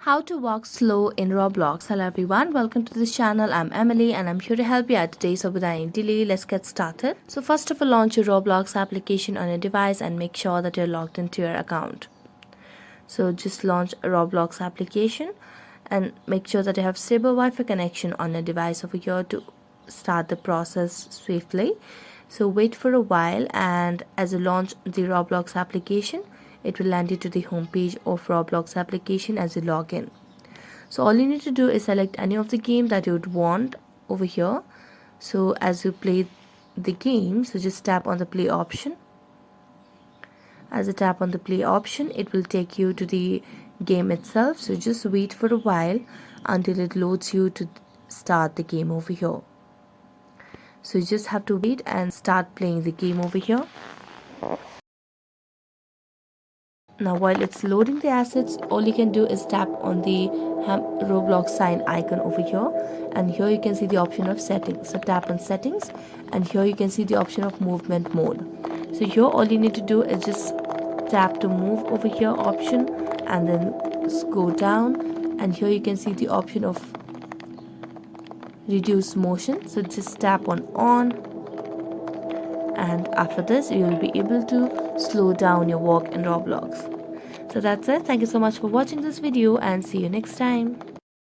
How to walk slow in Roblox. Hello everyone, welcome to this channel. I'm Emily and I'm here to help you out today. So without any delay, let's get started. So first of all, launch your Roblox application on your device and make sure that you're logged into your account. So just launch a Roblox application and make sure that you have stable Wi-Fi connection on your device over here to start the process swiftly. So wait for a while, and as you launch the Roblox application, it will land you to the home page of Roblox application as you log in. So all you need to do is select any of the game that you would want over here. So as you play the game, so just tap on the play option. As you tap on the play option, it will take you to the game itself. So just wait for a while until it loads you to start the game over here. So you just have to wait and start playing the game over here. Now while it's loading the assets, all you can do is tap on the Roblox sign icon over here, and here you can see the option of settings. So tap on settings, and here you can see the option of movement mode. So here all you need to do is just tap to move over here option, and then go down, and here you can see the option of reduce motion. So just tap on, and after this you will be able to slow down your walk in Roblox. So that's it. Thank you so much for watching this video and see you next time.